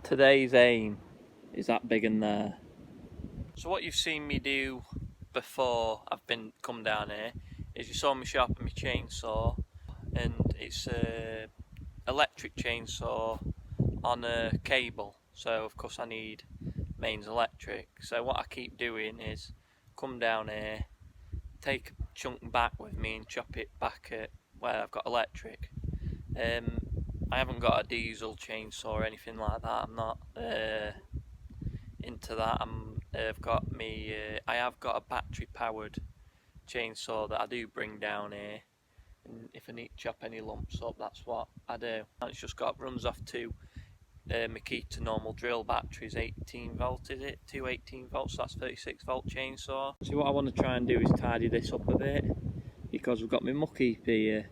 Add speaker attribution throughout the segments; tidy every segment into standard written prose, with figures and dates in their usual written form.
Speaker 1: Today's aim is that big in there. So what you've seen me do before I've come down here is you saw me sharpen my chainsaw, and it's a electric chainsaw on a cable, so of course I need mains electric. So what I keep doing is come down here, take a chunk back with me and chop it back at where I've got electric. I haven't got a diesel chainsaw or anything like that. I'm not into that. I have got a battery powered chainsaw that I do bring down here, and if I need to chop any lumps up, that's what I do. And it's just runs off two Makita normal drill batteries, 18 volt is it? Two 18 volts, so that's 36 volt chainsaw. So what I want to try and do is tidy this up a bit, because we've got my muck heap here.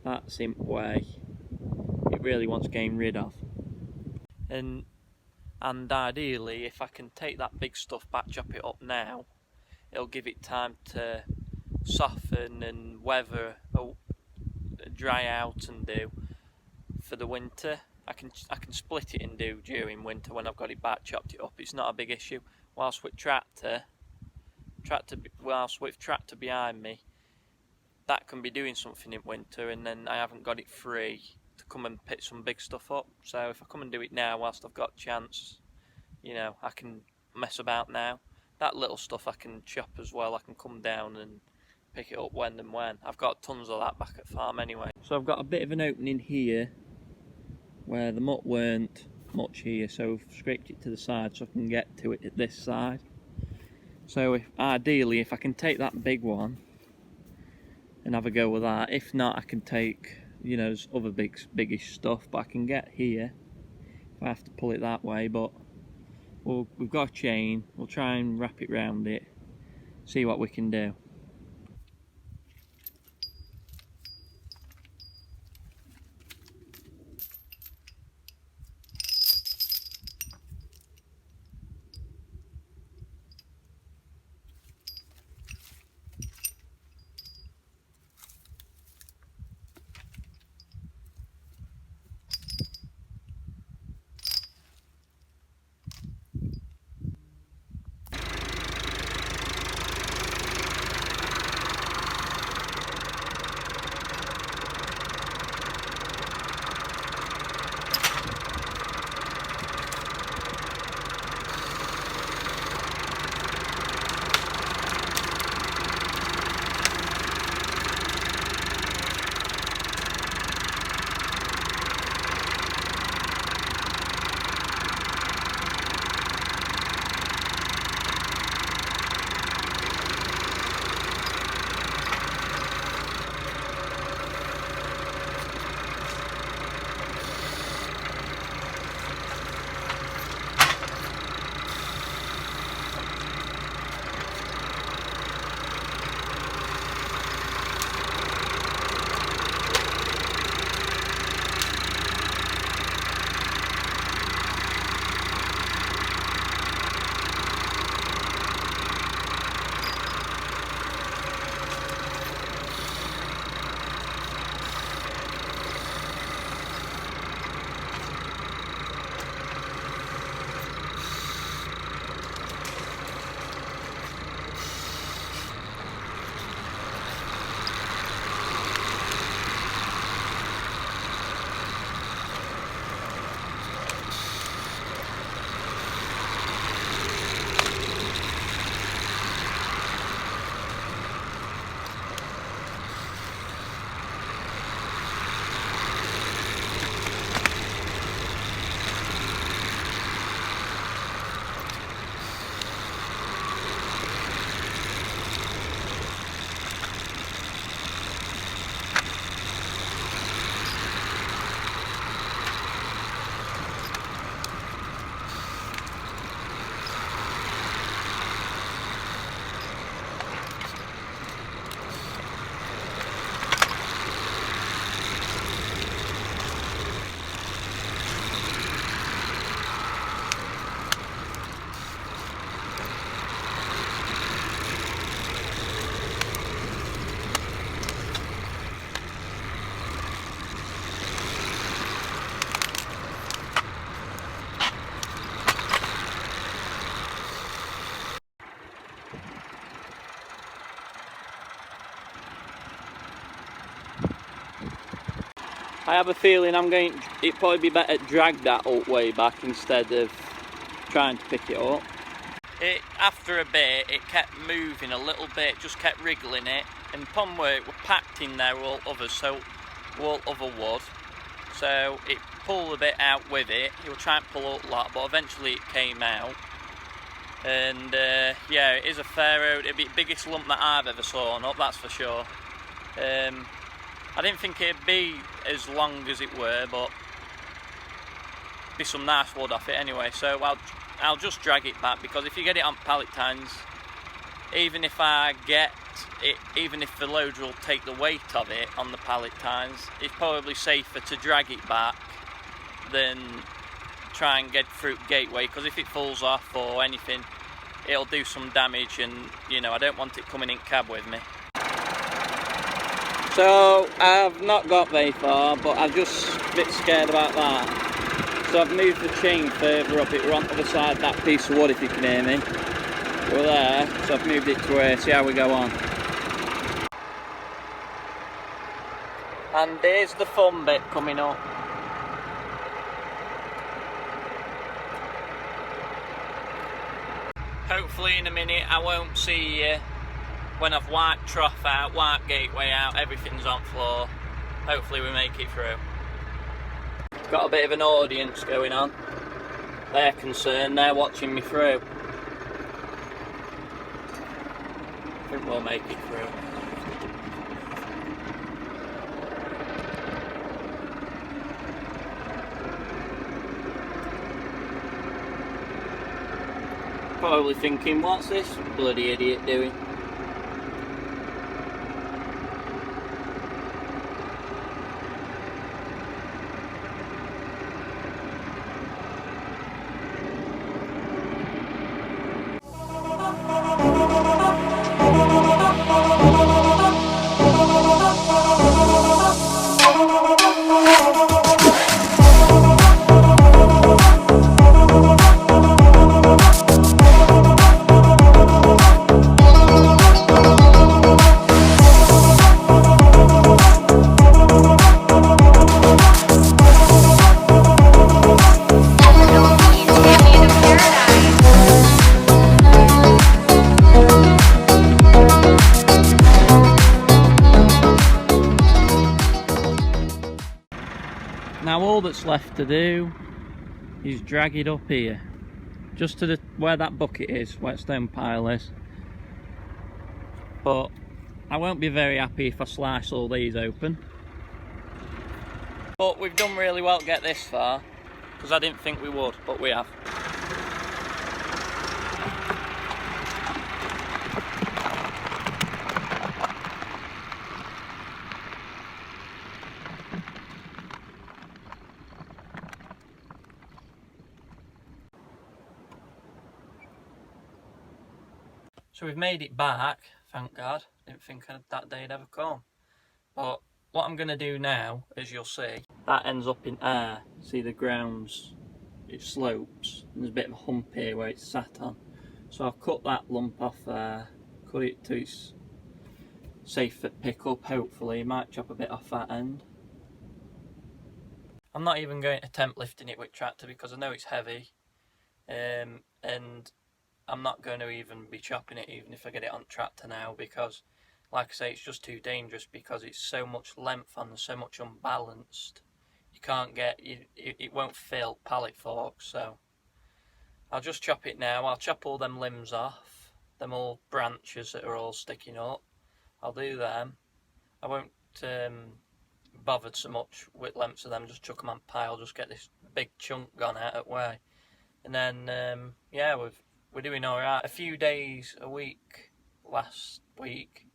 Speaker 1: That's in way. It really wants getting rid of. And ideally, if I can take that big stuff back, chop it up now, it'll give it time to soften and weather, dry out and do for the winter. I can split it and do during winter when I've got it back, chopped it up. It's not a big issue. Whilst with tractor behind me, that can be doing something in winter, and then I haven't got it free to come and pick some big stuff up. So if I come and do it now whilst I've got a chance, you know, I can mess about now. That little stuff I can chop as well. I can come down and pick it up when and when. I've got tons of that back at farm anyway. So I've got a bit of an opening here where the muck weren't much here, so I've scraped it to the side so I can get to it at this side. So ideally, if I can take that big one and have a go with that. If not, I can take, you know, there's other biggish stuff, but I can get here if I have to pull it that way. But we've got a chain, we'll try and wrap it round it, see what we can do. I have a feeling it'd probably be better to drag that up way back instead of trying to pick it up. After a bit, it kept moving a little bit, just kept wriggling it, and upon where it were packed in there all other wood, so it pulled a bit out with it. He was trying to pull up a lot, but eventually it came out. And yeah, it is a fair old, it'd be the biggest lump that I've ever sawn up, that's for sure. I didn't think it'd be as long as it were, but be some nice wood off it anyway. So I'll just drag it back, because if you get it on pallet tines, even if I get it, even if the loader will take the weight of it on the pallet tines, it's probably safer to drag it back than try and get through gateway, because if it falls off or anything, it'll do some damage, and you know, I don't want it coming in cab with me. So I've not got very far, but I'm just a bit scared about that. So I've moved the chain further up. It were on the other side of that piece of wood, if you can hear me. We're there, so I've moved it to here, see how we go on. And there's the fun bit coming up. Hopefully in a minute I won't see you when I've wiped trough out, wiped gateway out, everything's on floor. Hopefully we make it through. Got a bit of an audience going on. They're concerned, they're watching me through. I think we'll make it through. Probably thinking, what's this bloody idiot doing? Now all that's left to do is drag it up here, just to where that bucket is, where stone pile is. But I won't be very happy if I slice all these open. But we've done really well to get this far, because I didn't think we would, but we have. So we've made it back, thank God. Didn't think that day'd ever come. But what I'm going to do now, as you'll see, that ends up in air. See the grounds, it slopes, and there's a bit of a hump here where it's sat on. So I'll cut that lump off there, cut it to its safe for pick up, hopefully. Might chop a bit off that end. I'm not even going to attempt lifting it with tractor because I know it's heavy, and I'm not going to even be chopping it even if I get it on tractor now, because like I say, it's just too dangerous, because it's so much length and so much unbalanced. You can't get, it won't fill pallet forks. So I'll just chop it now. I'll chop all them limbs off, them all branches that are all sticking up. I'll do them. I won't bother so much with lengths of them, just chuck them on pile, just get this big chunk gone out of the way. And then yeah, we're doing alright. A few days a week last week,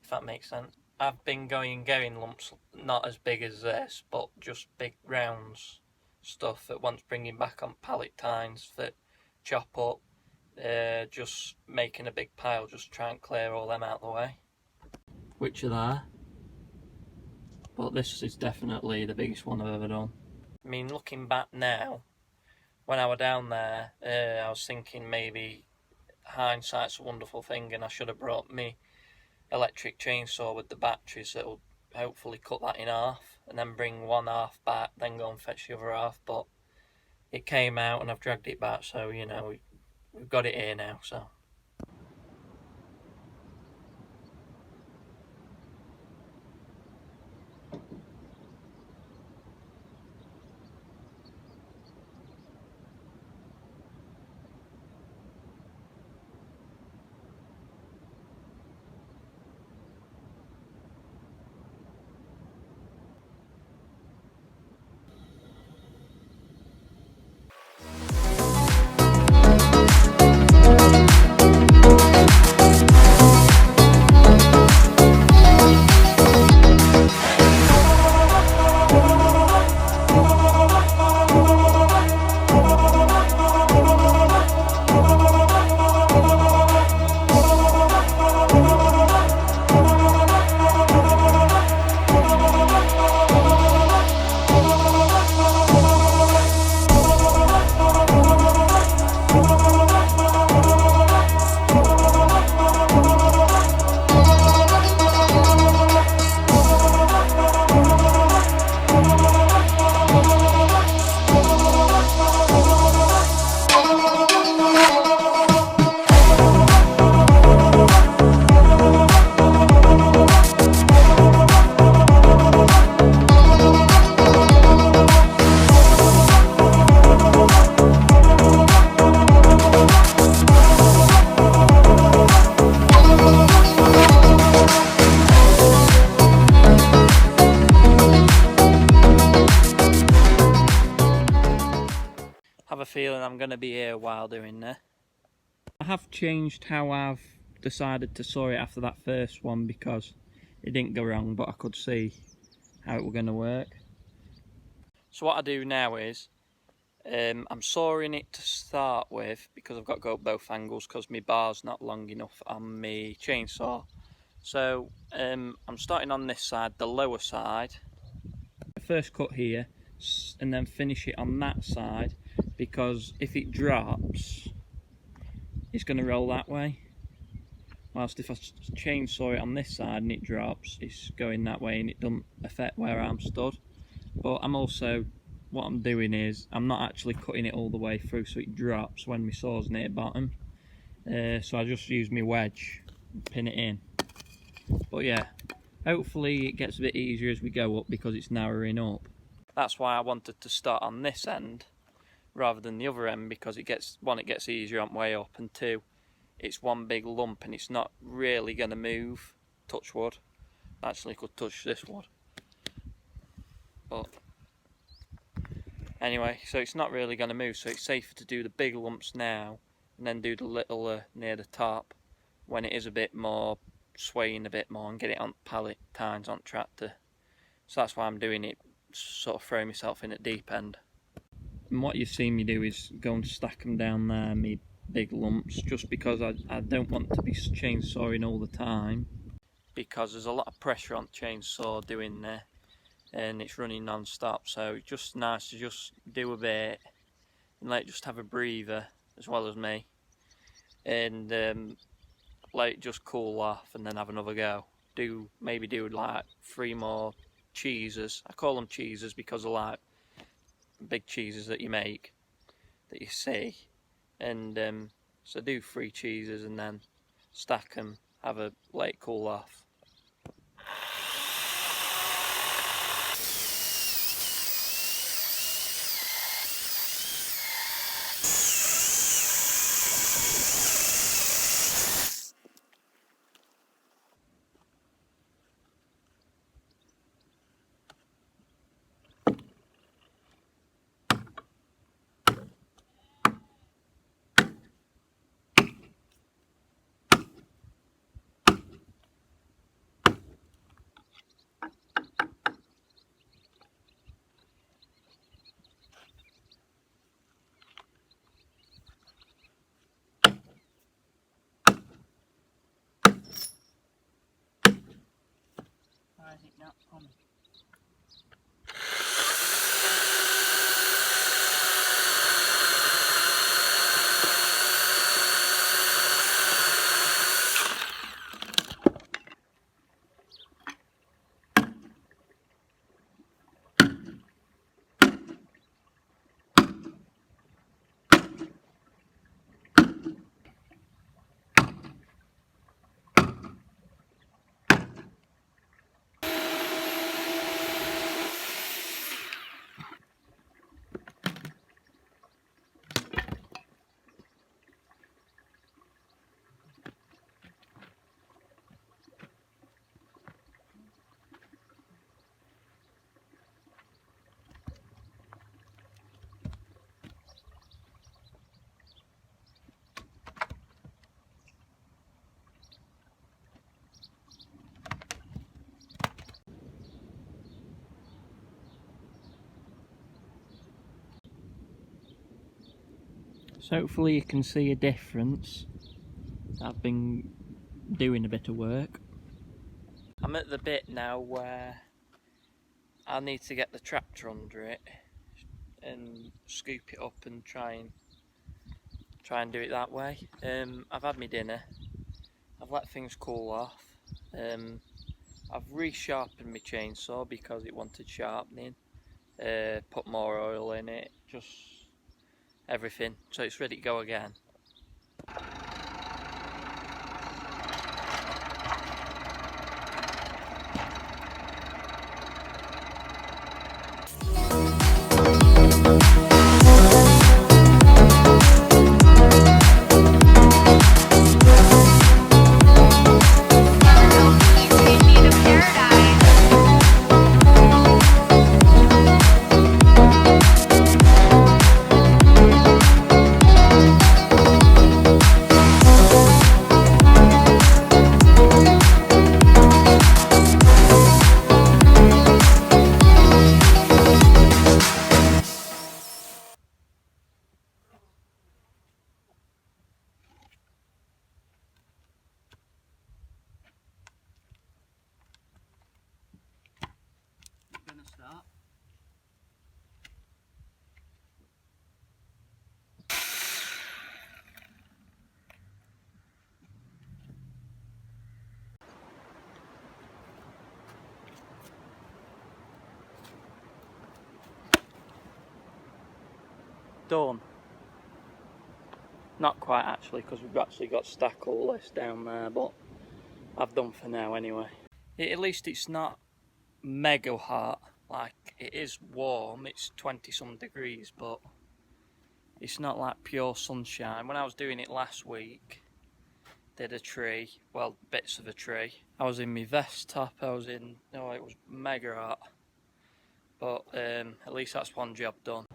Speaker 1: if that makes sense. I've been going lumps, not as big as this, but just big rounds stuff that wants bringing back on pallet tines that chop up, just making a big pile, just try and clear all them out of the way, which are there. But this is definitely the biggest one I've ever done. I mean, looking back now, when I was down there, I was thinking maybe hindsight's a wonderful thing, and I should have brought me electric chainsaw with the batteries that'll hopefully cut that in half and then bring one half back, then go and fetch the other half. But it came out and I've dragged it back, so you know we've got it here now. So. Have a feeling I'm going to be here while doing this. I have changed how I've decided to saw it after that first one because it didn't go wrong, but I could see how it was going to work. So what I do now is I'm sawing it to start with because I've got to go both angles because my bar's not long enough on my chainsaw. So I'm starting on this side, the lower side. First cut here and then finish it on that side, because if it drops it's going to roll that way, whilst if I chainsaw it on this side and it drops, it's going that way and it doesn't affect where I'm stood. But I'm also, what I'm doing is I'm not actually cutting it all the way through so it drops when my saw's near bottom, so I just use my wedge and pin it in. But yeah, hopefully it gets a bit easier as we go up because it's narrowing up. That's why I wanted to start on this end rather than the other end, because it gets easier on the way up, and two, it's one big lump and it's not really going to move. Touch wood. Actually could touch this wood. But anyway, so it's not really going to move, so it's safer to do the big lumps now and then do the little near the top when it is a bit more swaying a bit more and get it on pallet tines on tractor. So that's why I'm doing it, sort of throwing myself in at deep end. And what you've seen me do is go and stack them down there, me big lumps, just because I don't want to be chainsawing all the time, because there's a lot of pressure on the chainsaw doing there and it's running non-stop, so it's just nice to just do a bit and let it just have a breather as well as me, and let it just cool off and then have another go. Maybe do like 3 more cheeses. I call them cheeses because they're like big cheeses that you make, that you see, and so do 3 cheeses and then stack them, let it cool off. Why is it not coming? So hopefully you can see a difference. I've been doing a bit of work. I'm at the bit now where I need to get the tractor under it and scoop it up and try and do it that way. I've had my dinner. I've let things cool off. I've resharpened my chainsaw because it wanted sharpening. Put more oil in it, just everything, so it's ready to go again. Gonna start. Done. Not quite actually, because we've actually got stack all this down there, but I've done for now anyway. At least it's not mega hot. Like, it is warm, it's 20 some degrees, but it's not like pure sunshine. When I was doing it last week, did a tree, well, bits of a tree. I was in my vest top, it was mega hot. But at least that's one job done.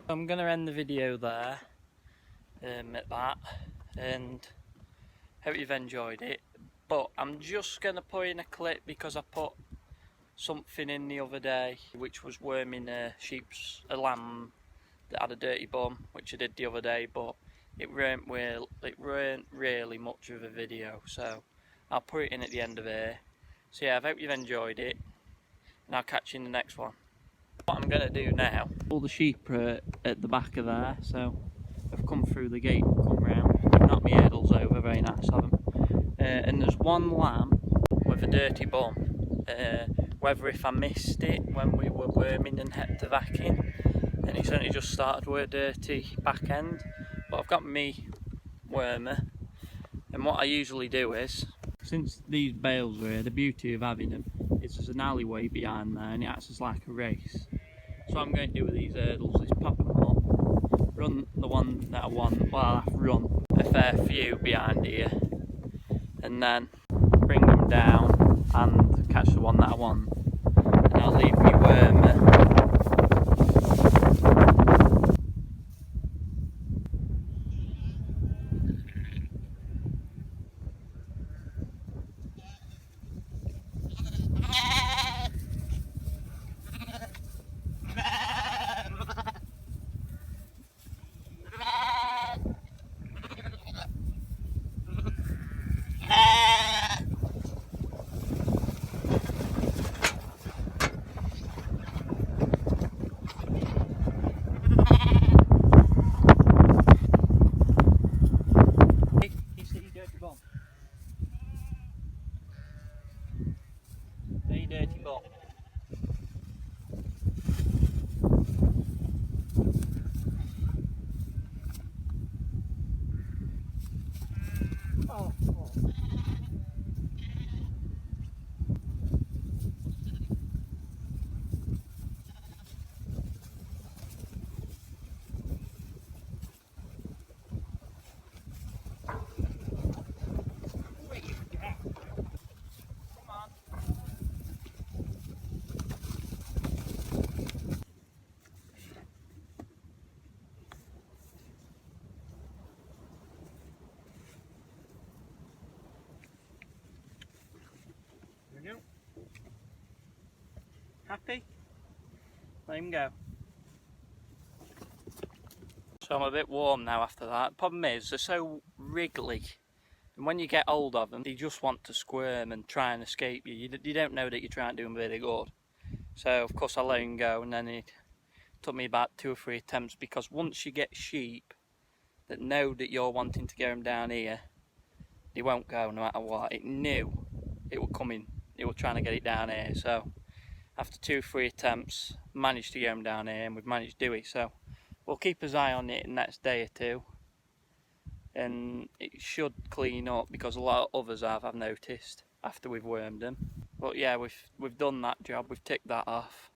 Speaker 1: I'm going to end the video there at that, and hope you've enjoyed it. But I'm just going to put in a clip because I put something in the other day which was worming a lamb that had a dirty bum, which I did the other day, but it weren't really much of a video, so I'll put it in at the end of here. So yeah, I hope you've enjoyed it, and I'll catch you in the next one. What I'm going to do now, all the sheep are at the back of there, so I've come through the gate and come round, knocked my hurdles over, very nice of them. And there's one lamb with a dirty bum. Whether if I missed it when we were worming and had to vac in, and it's only just started with a dirty back end, but I've got me wormer, and what I usually do is, since these bales were here, the beauty of having them is there's an alleyway behind there and it acts as like a race. So what I'm going to do with these hurdles is pop them up, run the one that I want, well I've run a fair few behind here, and then bring them down and catch the one that I want, and I'll leave me wormer.
Speaker 2: Happy? Let him go. So I'm a bit warm now after that. Problem is, they're so wriggly. And when you get hold of them, they just want to squirm and try and escape you. You don't know that you're trying to do them really good. So, of course, I let him go, and then it took me about 2 or 3 attempts, because once you get sheep that know that you're wanting to get them down here, they won't go no matter what. It knew it would come in. It was trying to get it down here. So, after 2 or 3 attempts, managed to get them down here, and we've managed to do it. So, we'll keep an eye on it the next day or two. And it should clean up, because a lot of others I've noticed after we've wormed them. But yeah, we've done that job, we've ticked that off.